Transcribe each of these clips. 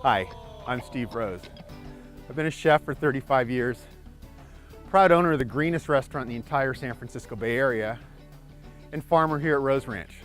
Hi, I'm Steve Rose. I've been a chef for 35 years, proud owner of the greenest restaurant in the entire San Francisco Bay Area, and farmer here at Rose Ranch.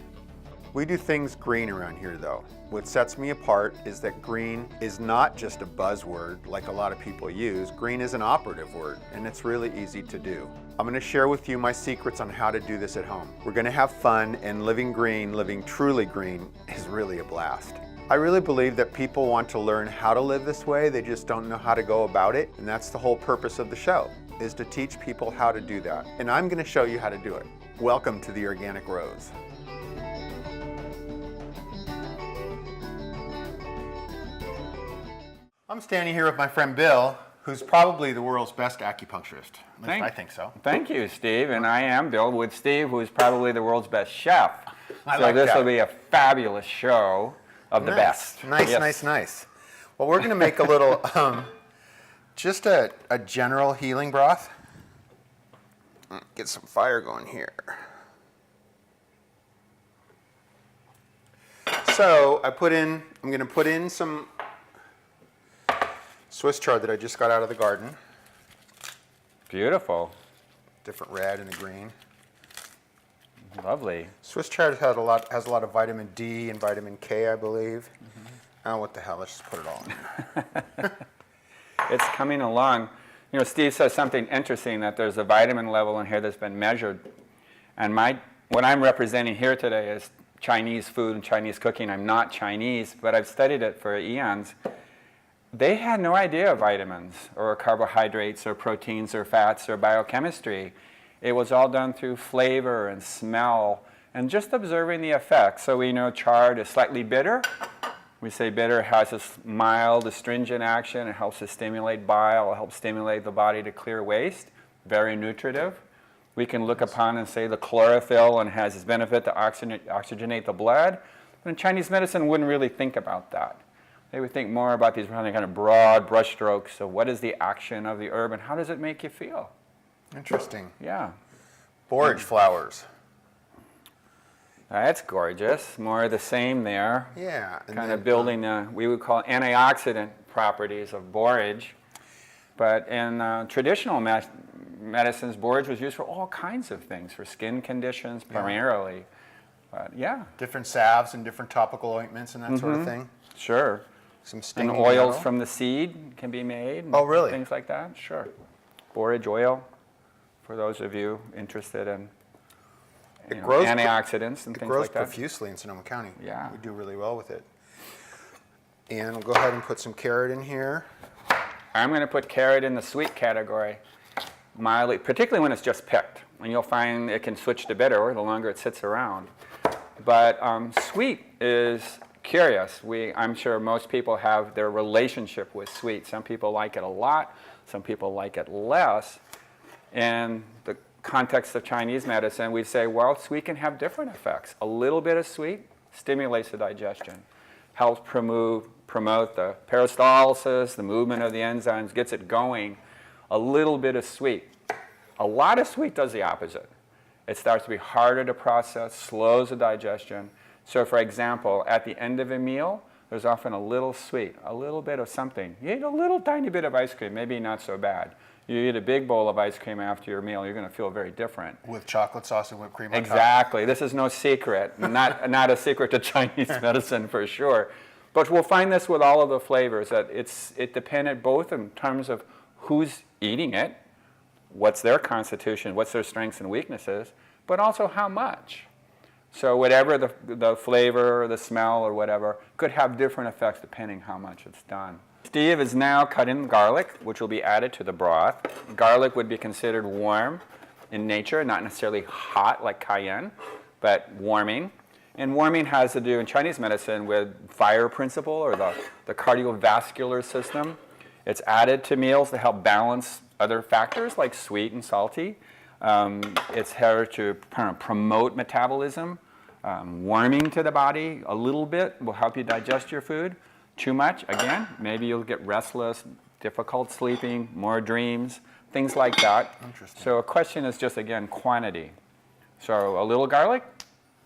We do things green around here though. What sets me apart is that green is not just a buzzword like a lot of people use. Green is an operative word, and it's really easy to do. I'm going to share with you my secrets on how to do this at home. We're going to have fun, and living green, living truly green, is really a blast. I really believe that people want to learn how to live this way, they just don't know how to go about it, and that's the whole purpose of the show, is to teach people how to do that. And I'm going to show you how to do it. Welcome to the Organic Rose. I'm standing here with my friend Bill, who's probably the world's best acupuncturist. At least I think so. Thank you, Steve. And I am Bill with Steve, who's probably the world's best chef. So this will be a fabulous show of the best. Nice, yes. Nice. Well, we're going to make a little, just a general healing broth. Get some fire going here. So I'm going to put in some Swiss chard that I just got out of the garden. Beautiful. Different red and the green. Lovely. Swiss chard has a lot of vitamin D and vitamin K, I believe. Oh, what the hell? Let's just put it all in. It's coming along. You know, Steve says something interesting, that there's a vitamin level in here that's been measured. And what I'm representing here today is Chinese food and Chinese cooking. I'm not Chinese, but I've studied it for eons. They had no idea of vitamins or carbohydrates or proteins or fats or biochemistry. It was all done through flavor and smell and just observing the effects. So we know chard is slightly bitter. We say bitter has a mild astringent action. It helps to stimulate bile. It helps stimulate the body to clear waste. Very nutritive. We can look upon and say the chlorophyll and has its benefit to oxygenate the blood. But in Chinese medicine, wouldn't really think about that. They would think more about these kind of broad brushstrokes. So what is the action of the herb and how does it make you feel? Interesting. Yeah. Borage flowers. That's gorgeous. More of the same there. Yeah. Kind of building we would call antioxidant properties of borage. But in traditional medicines, borage was used for all kinds of things, for skin conditions primarily. But yeah. Different salves and different topical ointments and that sort of thing. Sure. Some stinging and oils metal. from the seed can be made. Oh, really? Things like that. Sure. Borage oil, for those of you interested in antioxidants and things like that. It grows profusely in Sonoma County. Yeah. We do really well with it. And we'll go ahead and put some carrot in here. I'm going to put carrot in the sweet category, mildly, particularly when it's just picked. And you'll find it can switch to bitter the longer it sits around. But sweet is curious. I'm sure most people have their relationship with sweet. Some people like it a lot. Some people like it less. In the context of Chinese medicine, we say, well, sweet can have different effects. A little bit of sweet stimulates the digestion, helps promote the peristalsis, the movement of the enzymes, gets it going. A little bit of sweet. A lot of sweet does the opposite. It starts to be harder to process, slows the digestion. So for example, at the end of a meal, there's often a little sweet, a little bit of something. You eat a little tiny bit of ice cream, maybe not so bad. You eat a big bowl of ice cream after your meal, you're going to feel very different. With chocolate sauce and whipped cream on top. Exactly. This is no secret. Not a secret to Chinese medicine for sure. But we'll find this with all of the flavors, that it depended both in terms of who's eating it, what's their constitution, what's their strengths and weaknesses, but also how much. So whatever the flavor or the smell or whatever could have different effects depending how much it's done. Steve is now cut in garlic, which will be added to the broth. Garlic would be considered warm in nature, not necessarily hot like cayenne, but warming. And warming has to do in Chinese medicine with fire principle or the cardiovascular system. It's added to meals to help balance other factors like sweet and salty. It's here to promote metabolism. Warming to the body a little bit will help you digest your food. Too much, again, maybe you'll get restless, difficult sleeping, more dreams, things like that. Interesting. So a question is just, again, quantity. So a little garlic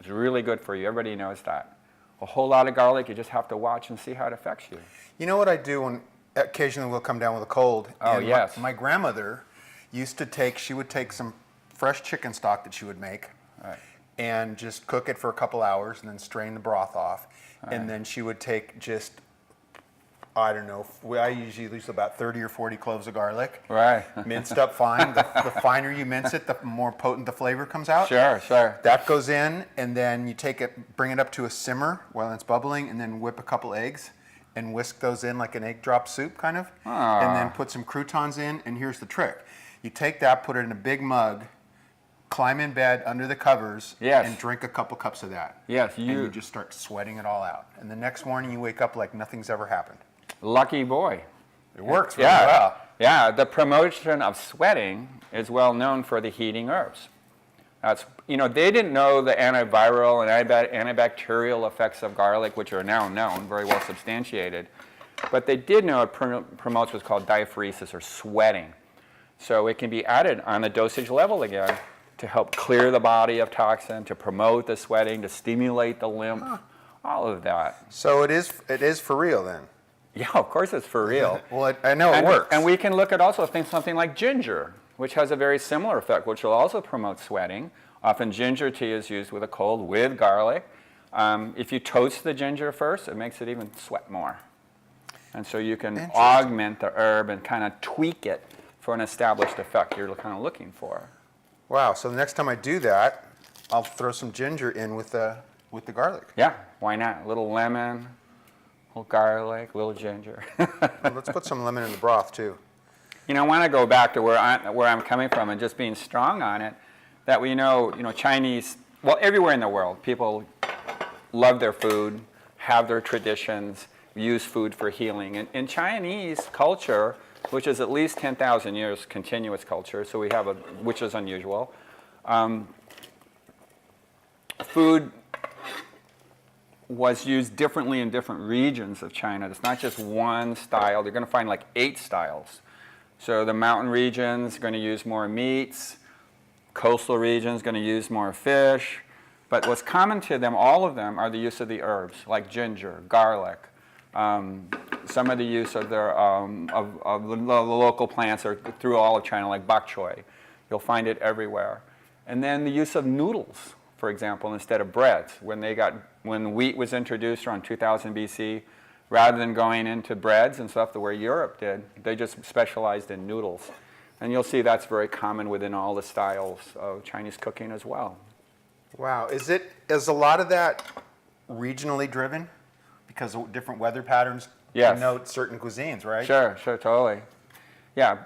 is really good for you. Everybody knows that. a whole lot of garlic. You just have to watch and see how it affects you. You know what I do when occasionally we'll come down with a cold? Oh, and yes. My grandmother used to she would take some fresh chicken stock that she would make Right. and just cook it for a couple hours and then strain the broth off. Right. And then she would take just, I don't know, I usually use about 30 or 40 cloves of garlic. Right. Minced up fine. The finer you mince it, the more potent the flavor comes out. Sure, sure. That goes in, and then you take it, bring it up to a simmer while it's bubbling, and then whip a couple eggs and whisk those in like an egg drop soup kind of. And then put some croutons in, and here's the trick. You take that, put it in a big mug, climb in bed under the covers, Yes. and drink a couple cups of that. Yes, And you just start sweating it all out. And the next morning you wake up like nothing's ever happened. Lucky boy. It works really well. Yeah, the promotion of sweating is well known for the heating herbs. That's, they didn't know the antiviral and antibacterial effects of garlic, which are now known, very well substantiated. But they did know it promotes what's called diaphoresis, or sweating. So it can be added on the dosage level again to help clear the body of toxin, to promote the sweating, to stimulate the lymph, all of that. So it is for real then. Yeah, of course it's for real. Well, I know it works. And we can look at also something like ginger, which has a very similar effect, which will also promote sweating. Often ginger tea is used with a cold with garlic. If you toast the ginger first, it makes it even sweat more. And so you can augment the herb and kind of tweak it for an established effect you're kind of looking for. Wow, so the next time I do that, I'll throw some ginger in with the garlic. Yeah, why not? A little lemon, a little garlic, a little ginger. Well, let's put some lemon in the broth too. I want to go back to where I'm coming from and just being strong on it, that we know, Chinese, well, everywhere in the world, people love their food, have their traditions, use food for healing. And in Chinese culture, which is at least 10,000 years continuous culture, so we have which is unusual, food was used differently in different regions of China. It's not just one style. They're going to find like 8 styles. So the mountain regions are going to use more meats. Coastal regions going to use more fish. But what's common to them, all of them, are the use of the herbs, like ginger, garlic. Some of the use of the local plants are through all of China, like bok choy. You'll find it everywhere. And then the use of noodles, for example, instead of breads. When wheat was introduced around 2000 BC, rather than going into breads and stuff the way Europe did, they just specialized in noodles. And you'll see that's very common within all the styles of Chinese cooking as well. Wow, is a lot of that regionally driven? Because of different weather patterns denote certain cuisines, right? Sure, totally. Yeah.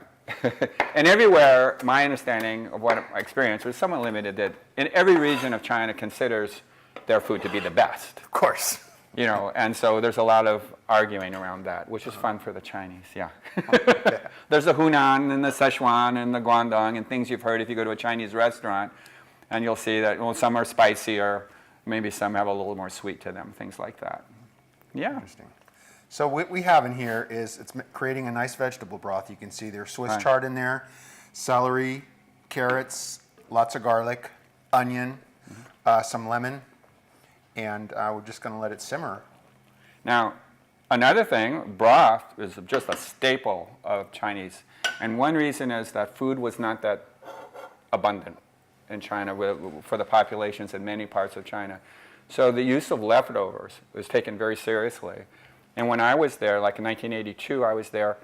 And everywhere, my understanding of what I experienced was somewhat limited, that in every region of China considers their food to be the best. Of course. And so there's a lot of arguing around that, which is fun for the Chinese, yeah. There's the Hunan and the Sichuan and the Guangdong and things you've heard if you go to a Chinese restaurant, and you'll see that, well, some are spicier, maybe some have a little more sweet to them, things like that. Yeah. Interesting. So what we have in here is it's creating a nice vegetable broth. You can see there's Swiss chard in there, celery, carrots, lots of garlic, onion, some lemon, and we're just going to let it simmer. Now, another thing, broth is just a staple of Chinese. And one reason is that food was not that abundant in China for the populations in many parts of China. So the use of leftovers was taken very seriously. And when I was there, like in 1982, I was there,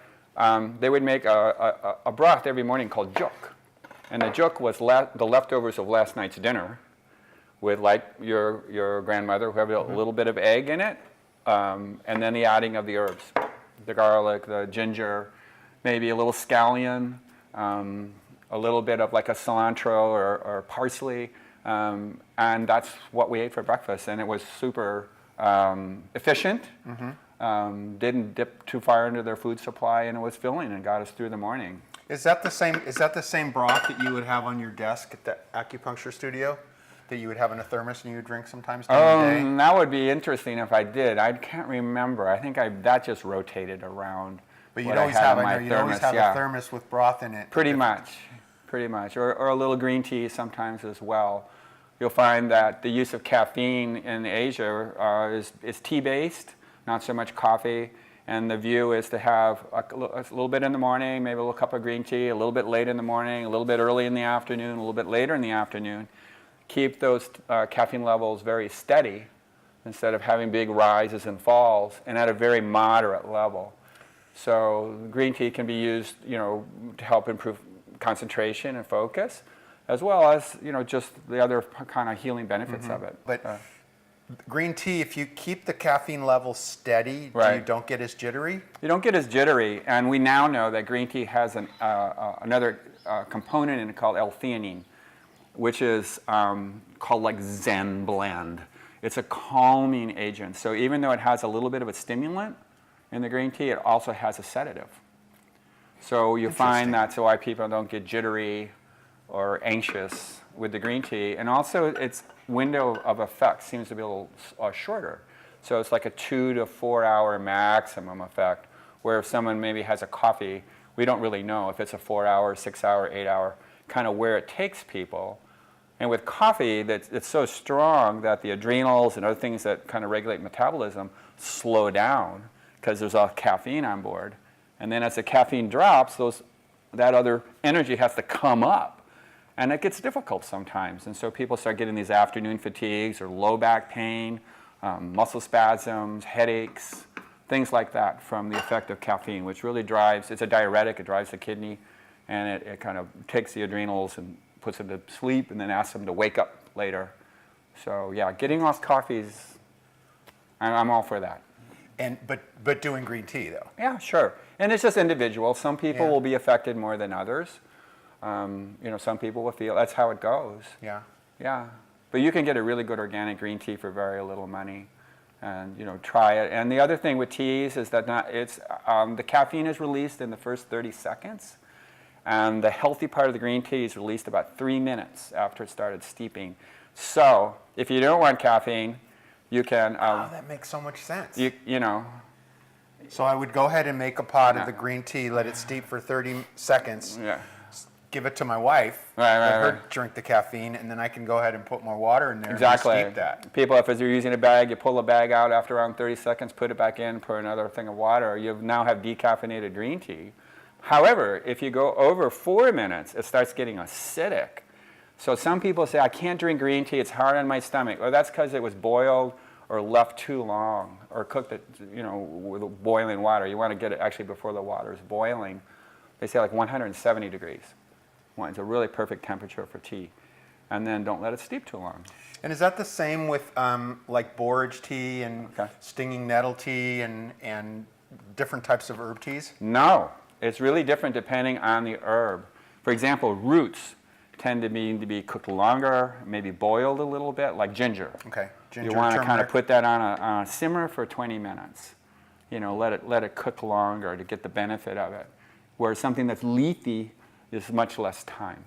they would make a broth every morning called juk. And the juk was the leftovers of last night's dinner with, like your grandmother, who had a little bit of egg in it, and then the adding of the herbs, the garlic, the ginger, maybe a little scallion, a little bit of like a cilantro or parsley. And that's what we ate for breakfast, and it was super efficient. Didn't dip too far into their food supply, and it was filling and got us through the morning. Is that the same broth that you would have on your desk at the acupuncture studio, that you would have in a thermos and you would drink sometimes during the day? That would be interesting if I did. I can't remember. I think that just rotated around. But you'd always have a thermos with broth in it. Pretty much, or a little green tea sometimes as well. you'll find that the use of caffeine in Asia is tea-based, not so much coffee. And the view is to have a little bit in the morning, maybe a little cup of green tea, a little bit late in the morning, a little bit early in the afternoon, a little bit later in the afternoon. Keep those caffeine levels very steady instead of having big rises and falls, and at a very moderate level. So green tea can be used, to help improve concentration and focus, as well as, just the other kind of healing benefits of it. But green tea, if you keep the caffeine level steady, Right. you don't get as jittery? You don't get as jittery, and we now know that green tea has another component in it called L-theanine, which is called like Zen blend. It's a calming agent. So even though it has a little bit of a stimulant in the green tea, it also has a sedative. So you find that's why people don't get jittery or anxious with the green tea. And also its window of effect seems to be a little shorter. So it's like a 2 to 4 hour maximum effect, where if someone maybe has a coffee, we don't really know if it's a 4 hour, 6 hour, 8 hour, kind of where it takes people. And with coffee, it's so strong that the adrenals and other things that kind of regulate metabolism slow down because there's all caffeine on board. And then as the caffeine drops, that other energy has to come up. And it gets difficult sometimes. And so people start getting these afternoon fatigues or low back pain, muscle spasms, headaches, things like that from the effect of caffeine, which really it's a diuretic, it drives the kidney, and it kind of takes the adrenals and puts them to sleep and then asks them to wake up later. So yeah, getting off coffees, I'm all for that. But doing green tea though? Yeah, sure. And it's just individual. Some people will be affected more than others. Some people will feel that's how it goes. Yeah. Yeah. But you can get a really good organic green tea for very little money, and try it. And the other thing with teas is that the caffeine is released in the first 30 seconds, and the healthy part of the green tea is released about 3 minutes after it started steeping. So if you don't want caffeine, you can. That makes so much sense. So I would go ahead and make a pot of the green tea, let it steep for 30 seconds. Yeah. Give it to my wife, let her drink the caffeine, and then I can go ahead and put more water in there and steep that. People, if you're using a bag, you pull the bag out after around 30 seconds, put it back in, pour another thing of water. You now have decaffeinated green tea. However, if you go over 4 minutes, it starts getting acidic. So some people say, I can't drink green tea, it's hard on my stomach. Or that's because it was boiled or left too long or cooked it, with boiling water. You want to get it actually before the water is boiling. They say like 170 degrees. It's a really perfect temperature for tea. And then don't let it steep too long. And is that the same with like borage tea and stinging nettle tea and different types of herb teas? No, it's really different depending on the herb. For example, roots tend to be cooked longer, maybe boiled a little bit, like ginger. Okay, ginger, you want to turmeric. kind of put that on a simmer for 20 minutes. Let it cook longer to get the benefit of it. Whereas something that's leafy is much less time.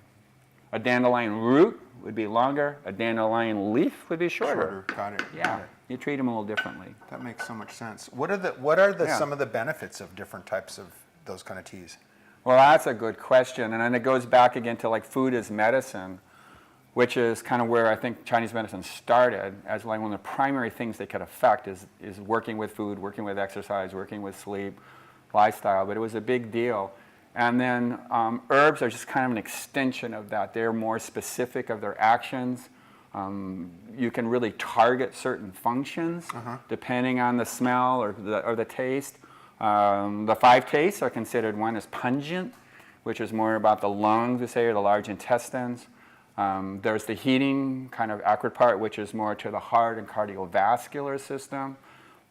A dandelion root would be longer. A dandelion leaf would be shorter. Got it. Yeah, you treat them a little differently. That makes so much sense. What are some of the benefits of different types of those kind of teas? Well, that's a good question, and then it goes back again to like food as medicine, which is kind of where I think Chinese medicine started as like one of the primary things they could affect is working with food, working with exercise, working with sleep, lifestyle. But it was a big deal. And then herbs are just kind of an extension of that. They're more specific of their actions. You can really target certain functions depending on the smell or the taste. The 5 tastes are considered, one is pungent, which is more about the lungs, we say, or the large intestines. There's the heating kind of acrid part, which is more to the heart and cardiovascular system.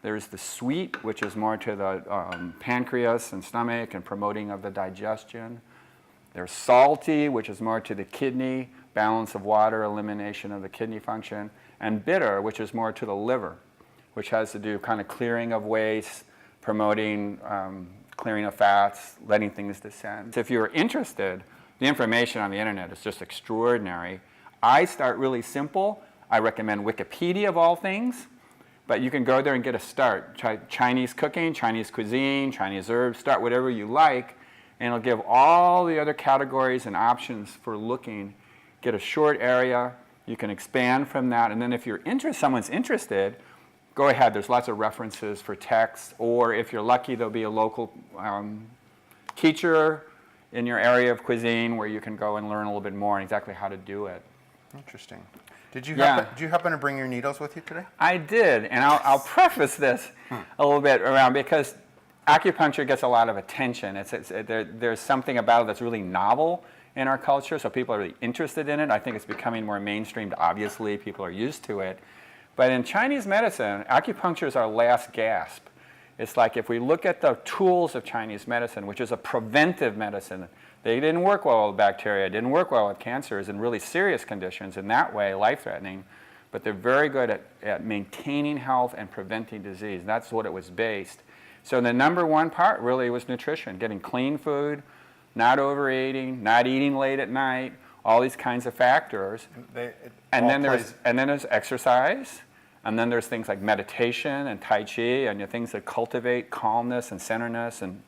There's the sweet, which is more to the pancreas and stomach and promoting of the digestion. There's salty, which is more to the kidney, balance of water, elimination of the kidney function. And bitter, which is more to the liver, which has to do kind of clearing of waste, promoting clearing of fats, letting things descend. If you're interested, the information on the internet is just extraordinary. I start really simple. I recommend Wikipedia of all things. But you can go there and get a start. Try Chinese cooking, Chinese cuisine, Chinese herbs, start whatever you like, and it'll give all the other categories and options for looking. Get a short area. You can expand from that, and then if someone's interested, go ahead. There's lots of references for text, or if you're lucky, there'll be a local teacher in your area of cuisine where you can go and learn a little bit more on exactly how to do it. Interesting. Did you happen to bring your needles with you today? I did, and I'll preface this a little bit around because acupuncture gets a lot of attention. There's something about it that's really novel in our culture, so people are really interested in it. I think it's becoming more mainstreamed. Obviously, people are used to it. But in Chinese medicine, acupuncture is our last gasp. It's like if we look at the tools of Chinese medicine, which is a preventive medicine, they didn't work well with bacteria, didn't work well with cancers and really serious conditions in that way, life-threatening, but they're very good at maintaining health and preventing disease. That's what it was based. So the number one part really was nutrition, getting clean food, not overeating, not eating late at night, all these kinds of factors. And then there's exercise, and then there's things like meditation and Tai Chi, and things that cultivate calmness and centeredness, and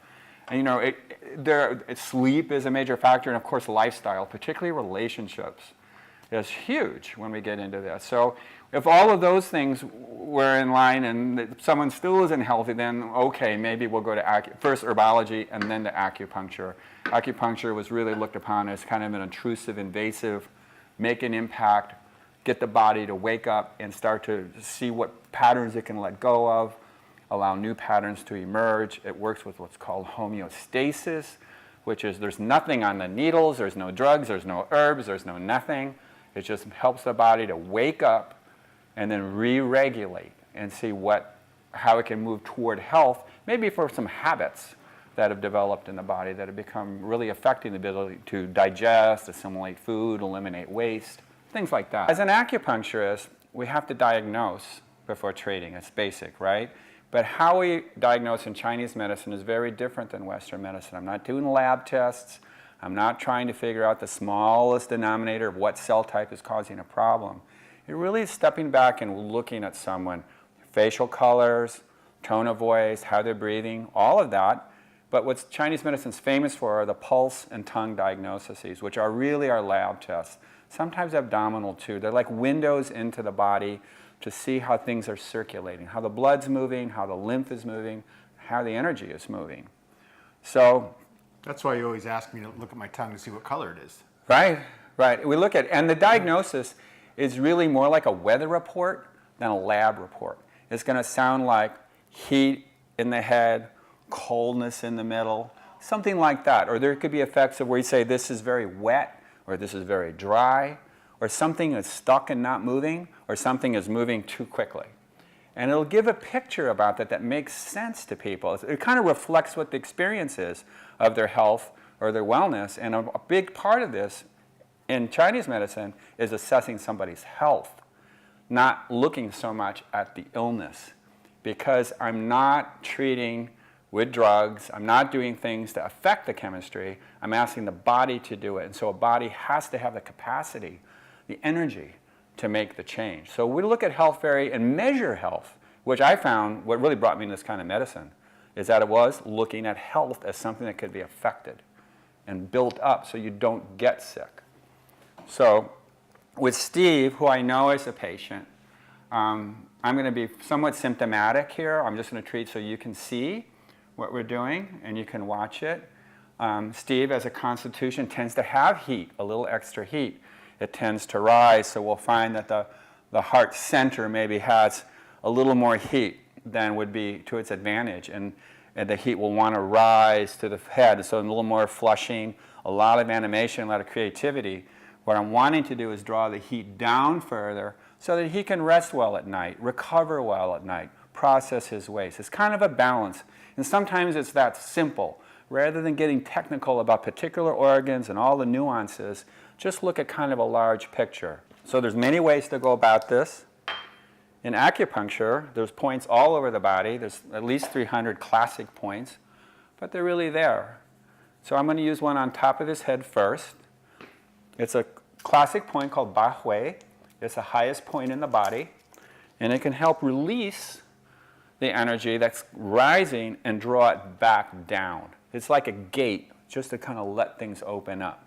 sleep is a major factor, and of course lifestyle, particularly relationships, is huge when we get into this. So if all of those things were in line and someone still isn't healthy, then okay, maybe we'll go to first herbology and then to acupuncture. Acupuncture was really looked upon as kind of an intrusive, invasive, make an impact, get the body to wake up and start to see what patterns it can let go of, allow new patterns to emerge. It works with what's called homeostasis, which is there's nothing on the needles, there's no drugs, there's no herbs, there's no nothing. It just helps the body to wake up and then re-regulate and see how it can move toward health, maybe for some habits that have developed in the body that have become really affecting the ability to digest, assimilate food, eliminate waste, things like that. As an acupuncturist, we have to diagnose before treating. It's basic, right? But how we diagnose in Chinese medicine is very different than Western medicine. I'm not doing lab tests. I'm not trying to figure out the smallest denominator of what cell type is causing a problem. It really is stepping back and looking at someone, facial colors, tone of voice, how they're breathing, all of that. But what Chinese medicine is famous for are the pulse and tongue diagnoses, which are really our lab tests. Sometimes abdominal too. They're like windows into the body to see how things are circulating, how the blood's moving, how the lymph is moving, how the energy is moving. So that's why you always ask me to look at my tongue to see what color it is. Right. We look at, and the diagnosis is really more like a weather report than a lab report. It's going to sound like heat in the head, coldness in the middle, something like that. Or there could be effects of where you say this is very wet, or this is very dry, or something is stuck and not moving, or something is moving too quickly. And it'll give a picture about that makes sense to people. It kind of reflects what the experience is of their health or their wellness. And a big part of this in Chinese medicine is assessing somebody's health, not looking so much at the illness. Because I'm not treating with drugs, I'm not doing things to affect the chemistry, I'm asking the body to do it. And so a body has to have the capacity, the energy to make the change. So we look at health and measure health, which I found what really brought me to this kind of medicine is that it was looking at health as something that could be affected and built up so you don't get sick. So with Steve, who I know is a patient, I'm going to be somewhat symptomatic here. I'm just going to treat so you can see what we're doing and you can watch it. Steve, as a constitution, tends to have heat, a little extra heat. It tends to rise, so we'll find that the heart center maybe has a little more heat than would be to its advantage, and the heat will want to rise to the head, so a little more flushing, a lot of animation, a lot of creativity. What I'm wanting to do is draw the heat down further so that he can rest well at night, recover well at night, process his waste. It's kind of a balance, and sometimes it's that simple. Rather than getting technical about particular organs and all the nuances, just look at kind of a large picture. So there's many ways to go about this. In acupuncture, there's points all over the body. There's at least 300 classic points, but they're really there. So I'm going to use one on top of his head first. It's a classic point called Ba Hui. It's the highest point in the body, and it can help release the energy that's rising and draw it back down. It's like a gate, just to kind of let things open up.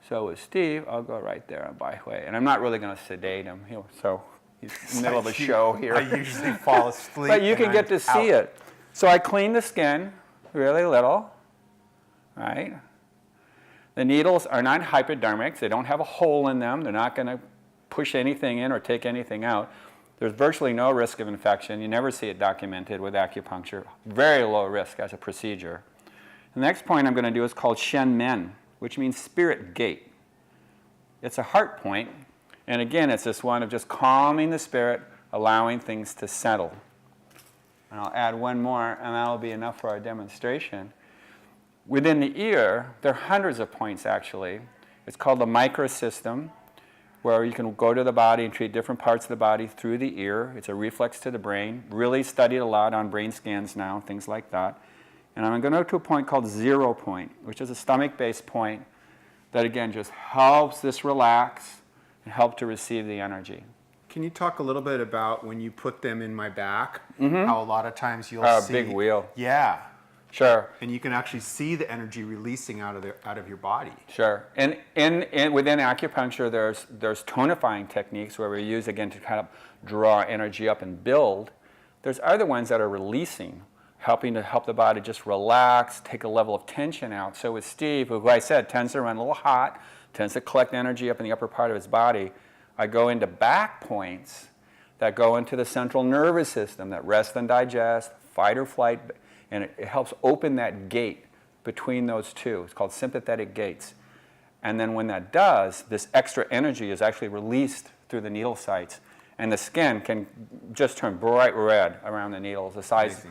So with Steve, I'll go right there on by way. And I'm not really going to sedate him. So he's in the middle of a show here. I usually fall asleep. But you can get to see it. So I clean the skin really little, right? The needles are not hypodermics. They don't have a hole in them. They're not going to push anything in or take anything out. There's virtually no risk of infection. You never see it documented with acupuncture. Very low risk as a procedure. The next point I'm going to do is called Shen Men, which means spirit gate. It's a heart point, and again, it's this one of just calming the spirit, allowing things to settle. And I'll add one more, and that'll be enough for our demonstration. Within the ear, there are hundreds of points actually. It's called the microsystem, where you can go to the body and treat different parts of the body through the ear. It's a reflex to the brain. Really studied a lot on brain scans now, things like that. And I'm going to go to a point called 0 point, which is a stomach-based point that, again, just helps this relax and help to receive the energy. Can you talk a little bit about when you put them in my back, how a lot of times you'll see... big wheel. Yeah. Sure. And you can actually see the energy releasing out of your body. Sure. And within acupuncture, there's tonifying techniques where we use, again, to kind of draw energy up and build. There's other ones that are releasing, helping to help the body just relax, take a level of tension out. So with Steve, who I said tends to run a little hot, tends to collect energy up in the upper part of his body, I go into back points that go into the central nervous system, that rest and digest, fight or flight, and it helps open that gate between those two. It's called sympathetic gates. And then when that does, this extra energy is actually released through the needle sites, and the skin can just turn bright red around the needles, the size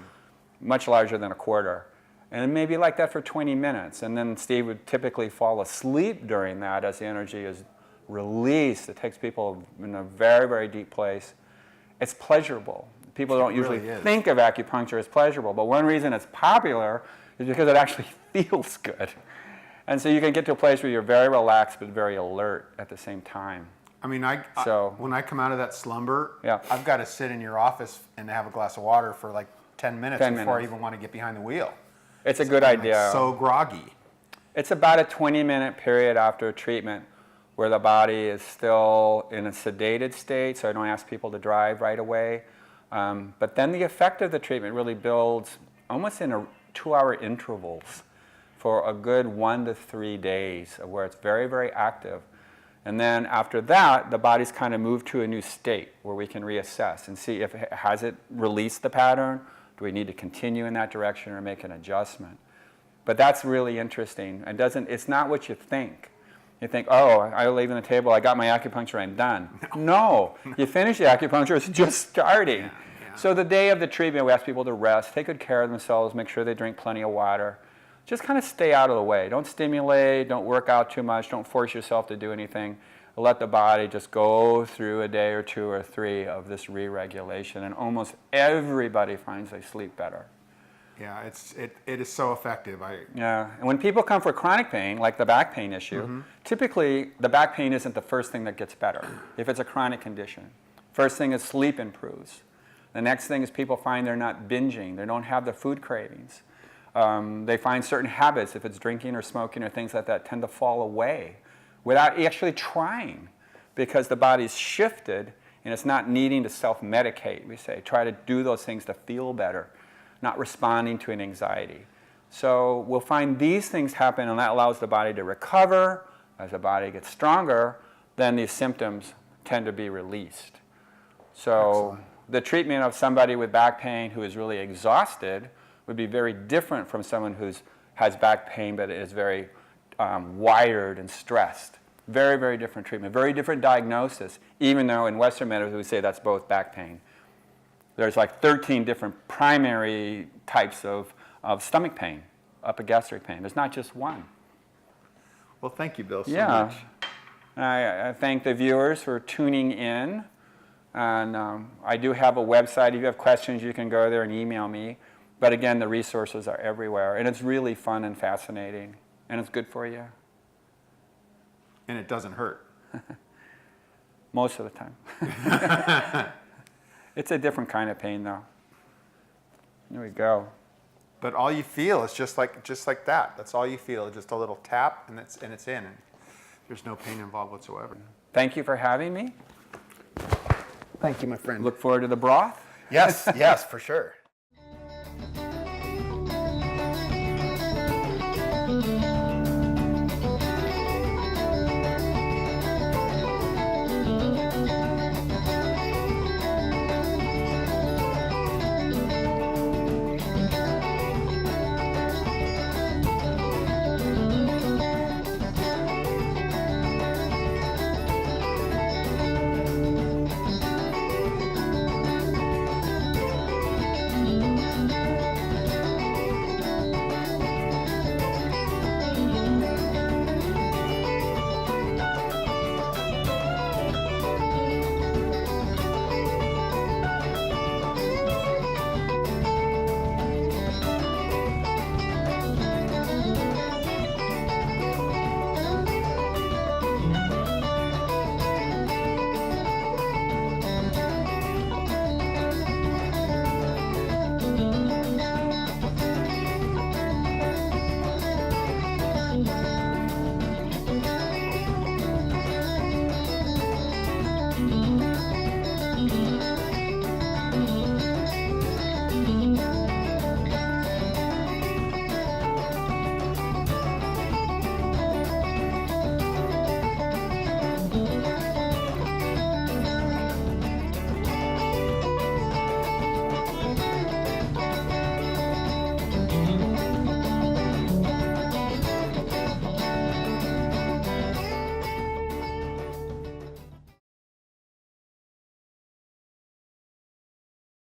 much larger than a quarter. And it may be like that for 20 minutes, and then Steve would typically fall asleep during that as the energy is released. It takes people in a very, very deep place. It's pleasurable. People don't usually think of acupuncture as pleasurable, but one reason it's popular is because it actually feels good. And so you can get to a place where you're very relaxed but very alert at the same time. I mean, when I come out of that slumber, I've got to sit in your office and have a glass of water for like 10 minutes before I even want to get behind the wheel. It's a good idea. Like so groggy. It's about a 20-minute period after treatment where the body is still in a sedated state, so I don't ask people to drive right away. But then the effect of the treatment really builds almost in 2-hour intervals for a good 1 to 3 days where it's very, very active. And then after that, the body's kind of moved to a new state where we can reassess and see if has it released the pattern, do we need to continue in that direction or make an adjustment. But that's really interesting. It's not what you think. You think, oh, I leave on the table, I got my acupuncture, I'm done. No, you finish the acupuncture, it's just starting. So the day of the treatment, we ask people to rest, take good care of themselves, make sure they drink plenty of water. Just kind of stay out of the way. Don't stimulate, don't work out too much, don't force yourself to do anything. Let the body just go through a day or 2 or 3 of this re-regulation, and almost everybody finds they sleep better. Yeah, it is so effective. Yeah, and when people come for chronic pain, like the back pain issue, typically the back pain isn't the first thing that gets better if it's a chronic condition. First thing is sleep improves. The next thing is people find they're not binging, they don't have the food cravings. They find certain habits, if it's drinking or smoking or things like that, tend to fall away without actually trying, because the body's shifted and it's not needing to self-medicate, we say. Try to do those things to feel better, not responding to an anxiety. So we'll find these things happen, and that allows the body to recover. As the body gets stronger, then these symptoms tend to be released. So the treatment of somebody with back pain who is really exhausted would be very different from someone who has back pain but is very wired and stressed. Very, very different treatment, very different diagnosis, even though in Western medicine we say that's both back pain. There's like 13 different primary types of stomach pain, upper gastric pain. There's not just one. Well, thank you, Bill, so much. I thank the viewers for tuning in. And I do have a website. If you have questions, you can go there and email me. But again, the resources are everywhere. And it's really fun and fascinating. And it's good for you. And it doesn't hurt. Most of the time. It's a different kind of pain, though. There we go. But all you feel is just like that. That's all you feel, just a little tap, and it's in. And There's no pain involved whatsoever. Thank you for having me. Thank you, my friend. Look forward to the broth. Yes, yes, for sure.